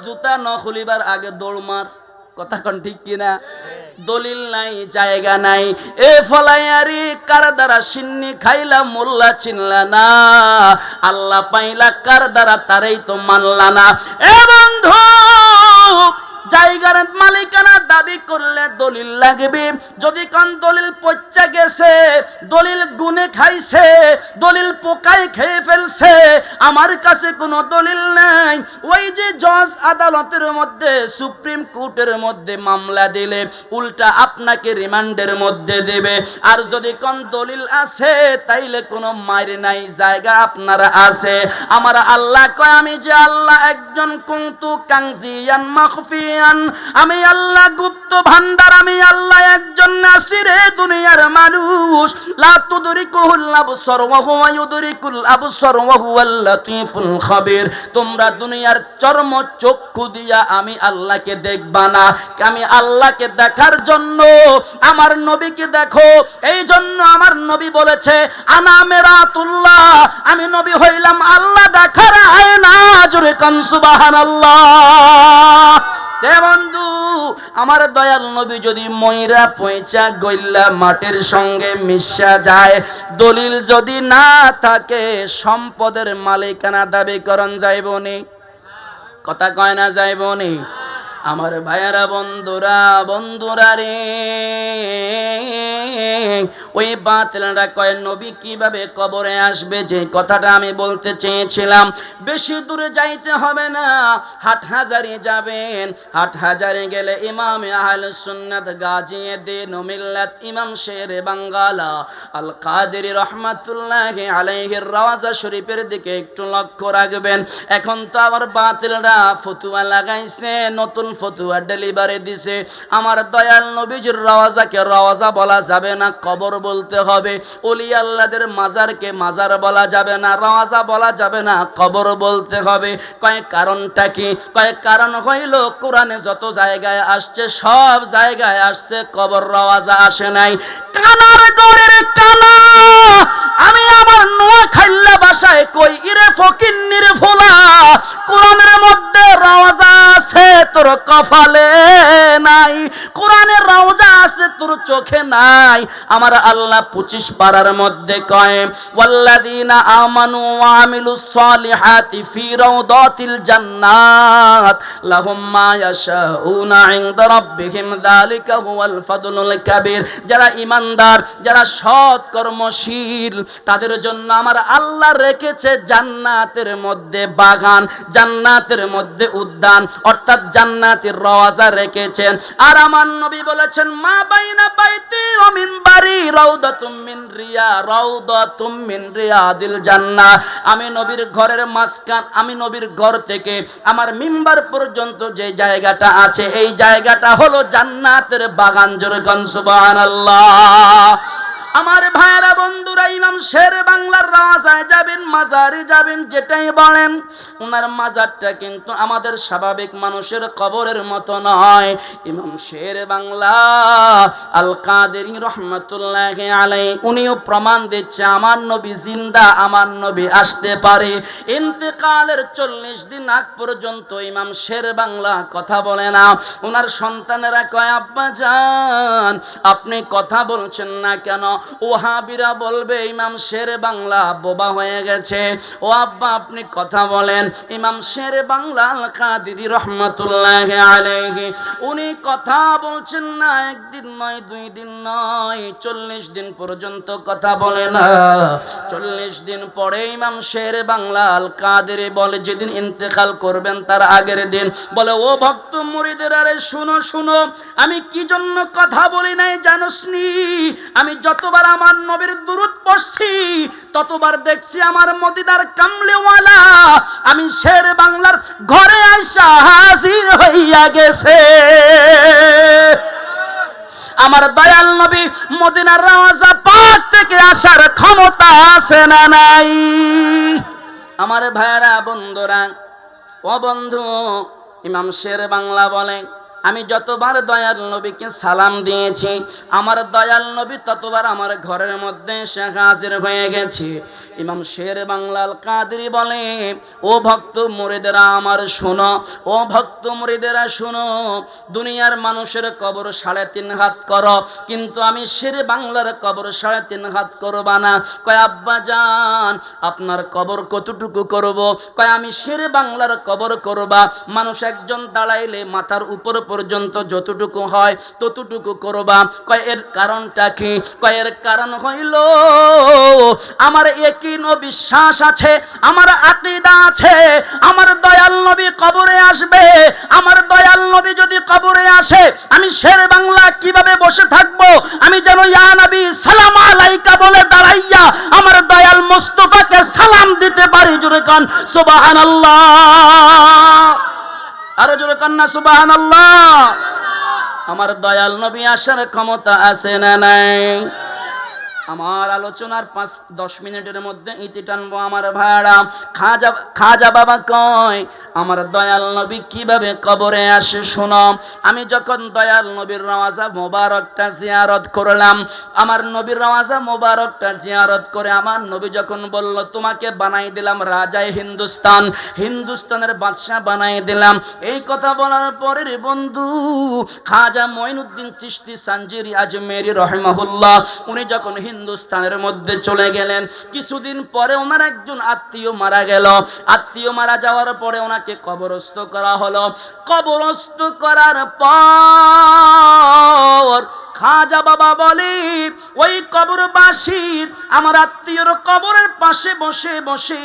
জুতা ন খুলিবার আগে দৌড় মার, কথা কোন ঠিক কিনা? দলিল নাই, জায়গা নাই, এ ফলাইয়ারি কার দ্বারা সিন্নি খাইলা মোল্লা চিনলা না, আল্লাহ পাইলা কার দ্বারা তারেই তো মানলা না। এ বন্ধু, জায়গার মালিকানা দাবি করলে দলিল লাগবে। যদি কোন দলিল পচা গেছে, দলিল গুনে খাইছে, দলিল পোকায় খেয়ে ফেলছে, আমার কাছে কোনো দলিল নাই, ওই যে জজ আদালতের মধ্যে, সুপ্রিম কোর্টের মধ্যে মামলা দিলে উল্টা আপনাকে রিমান্ডের মধ্যে দেবে। আর যদি কোন দলিল আছে তাইলে কোনো মাইর নাই, জায়গা আপনার আছে। আমার আল্লাহ কয়, আমি যে আল্লাহ একজন কুনতু কাংজিয়ান মাখফিয়ান, আমি আল্লাহ গুপ্ত ভান্ডার, আমি আল্লাহ একজন নাসিরে দুনিয়ার মানুষ। লা তুদরিকুল আবসার ওয়া হুয়া ইউদরিকুল আবসার ওয়া হুয়াল লাতীফুল খাবীর। তোমরা দুনিয়ার চর্ম চক্ষু দিয়া আমি আল্লাহকে দেখবা না, আমি আল্লাহকে দেখার জন্য আমার নবীকে দেখো। এই জন্য আমার নবী বলেছে, আনা মেরাতুল্লাহ, আমি নবী হইলাম আল্লাহ দেখার আয়না। জোরে কান সুবহানাল্লাহ। এ বন্ধু, আমার দয়াল নবী যদি ময়রা পয়চা গইল্লা মাটির সঙ্গে মিশা যায়, দলিল যদি না থাকে, সম্পদের মালিকানা দাবি করন যাইবনি? কথা কয় না যাইবনি? আমার ভাইয়ারা, বন্ধুরা রে, ওই বাতিলরা কয় নবী কিভাবে কবরে আসবে, যে কথাটা আমি বলতে চেয়েছিলাম। বেশি দূরে যাইতে হবে না, হাটহাজারি যাবেন। হাটহাজারি গেলে ইমাম আহলে সুন্নাত গাজীউদ্দিন মিল্লাত ইমাম শেরে বাঙ্গালা আল কাদেরী রাহমাতুল্লাহি আলাইহির রওজা শরীফের দিকে একটু লক্ষ্য রাখবেন। এখন তো আবার বাতিলরা ফতোয়া লাগাইছে, নতুন ফতোয়া ডেলিভারি দিছে। আমার দয়াল নবীজির রওজাকে রওজা বলা যাবে না, কবর বলতে হবে। ওলি আল্লাহদের মাজারকে মাজার বলা যাবে না, রওজা বলা যাবে না, কবর বলতে হবে। কয় কারণটা কি? কয় কারণ হইল কোরআনে যত জায়গায় আসছে সব জায়গায় আসছে, কবর রওজা আসে নাই। কানার গড়ের কানা, আমি আমার নোয়াখাইল্লা ভাষায় কই, ইরে ফকিন্নির ফোলা, কোরআনের মধ্যে রওজা আছে তোর কপালে নাই, কোরআনের রওজা আছে তোর চোখে নাই। আমার আল্লাহ 25 পারার মধ্যে কয়, ওয়াল্লাযীনা আমানু ওয়া আমিলুস সালিহাতি ফি রাউদাতিল জান্নাত লাহুম মা ইয়াশাউনা ইনদা রাব্বিহিম যালিকা হুয়াল ফাদলুল কাবীর। যারা ঈমানদার, যারা সৎ কর্মশীল, তাদের জন্য আমার আল্লাহ রেখেছে জান্নাতের মধ্যে বাগান, জান্নাতের মধ্যে উদ্যান, অর্থাৎ জান্নাতের রওজা রেখেছেন। আর আমার নবী বলেছেন, মা বাইনা বাইতি ওয়া মিনবারি রাউদাতুম মিন রিয়াদিল জান্নাহ। আমি নবীর ঘরের মাঝখান, আমি নবীর ঘর থেকে আমার মিম্বার পর্যন্ত যে জায়গাটা আছে, এই জায়গাটা হলো জান্নাতের বাগান। জোরে কান সুবহানাল্লাহ। আমার ভাইরা, বন্ধুরা, ইমাম শের বাংলার রওজায় যাবেন, মাজারে যাবেন, যেটাই বলেন, ওনার মাজারটা কিন্তু আমাদের স্বাভাবিক মানুষের কবরের মতো নয়। ইমাম শের বাংলা আল কাদেরী রহমাতুল্লাহি আলাইহি, উনিও প্রমাণ দিচ্ছে আমার নবী জিন্দা, আমার নবী আসতে পারে। ইন্তেকালের 40 দিন আগ পর্যন্ত ইমাম শের বাংলা কথা বলে না। ওনার সন্তানেরা কয়, আব্বা জান আপনি কথা বলছেন না কেন? ওহাবিরা বলবে ইমাম শের বাংলা বোবা হয়ে গেছে। ও আব্বা আপনি কথা বলেন। ইমাম শের বাংলা আল কাদেরী রহমাতুল্লাহি আলাইহি, উনি কথা বলছেন না, একদিন নয়, 2 দিন নয়, 40 দিন পর্যন্ত কথা বলে না। 40 দিন পরে ইমাম শের বাংলা আল কাদেরী বলে, যেদিন ইন্তেকাল করবেন তার আগের দিন, বলে, ও ভক্ত মুরিদের, আরে শুনো শুনো, আমি কি জন্য কথা বলি নাই জানোসনি? আমি যতবার আমার নবীর দুরূদ পড়ছি ততবার দেখছি আমার মদিনার কামলেওয়ালা আমি শের বাংলার ঘরে আইসা হাজির হইয়া গেছে। আমার দয়াল নবী মদিনার রওজা পাক থেকে আসার ক্ষমতা আছে না নাই? আমার ভাইরা, বন্ধুরা, ও বন্ধু, ইমাম শের বাংলা বলে, আমি যতবার দয়াল নবীকে সালাম দিয়েছি, আমার দয়াল নবী ততবার আমার ঘরের মধ্যে এসে হাজির হয়ে গেছে। ইমাম শের বাংলাল কাদরি বলে, ও ভক্ত মুরিদেরা আমার শোনো, ও ভক্ত মুরিদেরা শোনো, দুনিয়ার মানুষের কবর 3.5 হাত করো, কিন্তু আমি শের বাংলার কবর 3.5 হাত করবা না। কয় আব্বা জান, আপনার কবর কতটুকু করব? কয় আমি শের বাংলার কবর করবা, মানুষ একজন দাঁড়াইলে মাথার উপর পর্যন্ত যতটুকু হয় ততটুকু করবা। কয় এর কারণটা কি? কয় এর কারণ হইল আমার ইয়াকিন ও বিশ্বাস আছে, আমার আকীদা আছে, আমার দয়াল নবী কবরে আসবে। আমার দয়াল নবী যদি কবরে আসে, আমি শের বাংলা কিভাবে বসে থাকবো? আমি যেন ইয়া নবী সালাম আলাইকা বলে দাঁড়াইয়া আমার দয়াল মুস্তাফাকে সালাম দিতে পারি। জোরে কান সুবহানাল্লাহ, আরো জোরে কান না সুবহানাল্লাহ। আমার দয়াল নবী আসার ক্ষমতা আছে না নাই? আমার আলোচনার 5-10 মিনিটের মধ্যে ইতি টানবো আমার ভাড়া। খাজা বাবা কয় আমার দয়াল নবী কিভাবে কবরে আসে শোনো। আমি যখন দয়াল নবীর রওজা মোবারকটা জিয়ারত করলাম, আমার নবীর রওজা মোবারকটা জিয়ারত করে আমার নবী যখন বলল তোমাকে বানাই দিলাম রাজায় হিন্দুস্তান, হিন্দুস্তানের বাদশাহ বানাই দিলাম, এই কথা বলার পরে রে বন্ধু খাজা মঈনুদ্দিন চিশতি সানজিরি আজমেরি রহিমাহুল্লাহ উনি যখন হিন্দুস্তানের মধ্যে চলে গেলেন, কিছুদিন পরে ওনার একজন আত্মীয় মারা গেল। আত্মীয় মারা যাওয়ার পরে ওনাকে কবরস্থ করা হলো। কবরস্থ করার পর খাজা বাবা বলে ওই কবরবাসীর আমার আত্মীয়র কবরের পাশে বসে বসে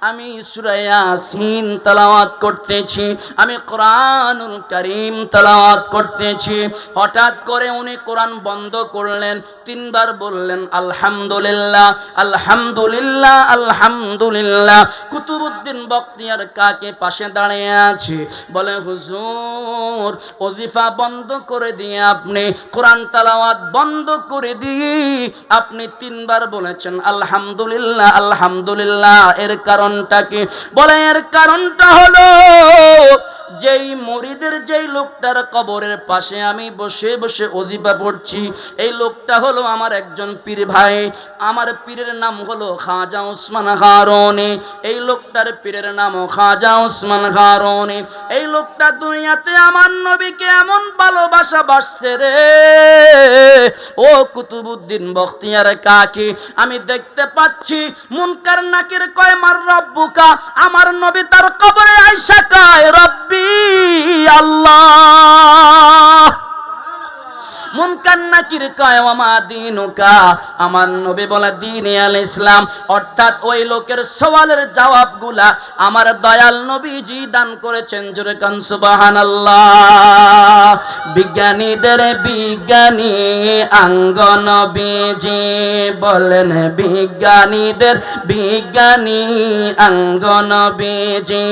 আমি সূরা ইয়াসিন তেলাওয়াত করতেছি, আমি কোরআনুল কারীম তেলাওয়াত করতেছি। হঠাৎ করে উনি কোরআন বন্ধ করলেন, 3 বার বললেন আলহামদুলিল্লাহ আলহামদুলিল্লাহ আলহামদুলিল্লাহ। কুতুবউদ্দিন বখতিয়ার কাকে পাশে দাঁড়িয়ে আছে, বলে হুজুর ওজিফা বন্ধ করে দিয়ে আপনি কোরআন তেলাওয়াত বন্ধ করে দিয়ে আপনি 3 বার বলেছেন আলহামদুলিল্লাহ আলহামদুলিল্লাহ, এর কারণটা কি? বলে এর কারণটা হলো যেই মুরিদের যেই লোকটার কবরের পাশে আমি বসে বসে ওজিফা পড়ছি, এই লোকটা হলো আমার একজন পীর ভাই। আমার পীরের নাম হলো খাজা ওসমান গারোনি। এই লোকটার পীরের নাম খাজা ওসমান গারোনি। এই লোকটা দুনিয়াতে আমার নবীকে এমন ভালোবাসা বাসছে রে ও কুতুবউদ্দিন বখতিয়ার কাকি, আমি দেখতে পাচ্ছি মুনকার নাকির কয় মার রব্বুকা, আমার নবী তার কবরে আয়েশা কয় রব্বি আল্লাহ। মুনকার নাকির কয় ওমা দীনুকা, আমার নবী বলে দ্বীনে আল ইসলাম। অর্থাৎ ওই লোকের সওয়ালের জবাবগুলা আমার দয়াল নবীজি দান করেছেন। জোরে কান সুবহানাল্লাহ। বিজ্ঞানীদের বিজ্ঞানী আঙ্গ নবীজি বলেন, বিজ্ঞানীদের বিজ্ঞানী আঙ্গ নবীজি।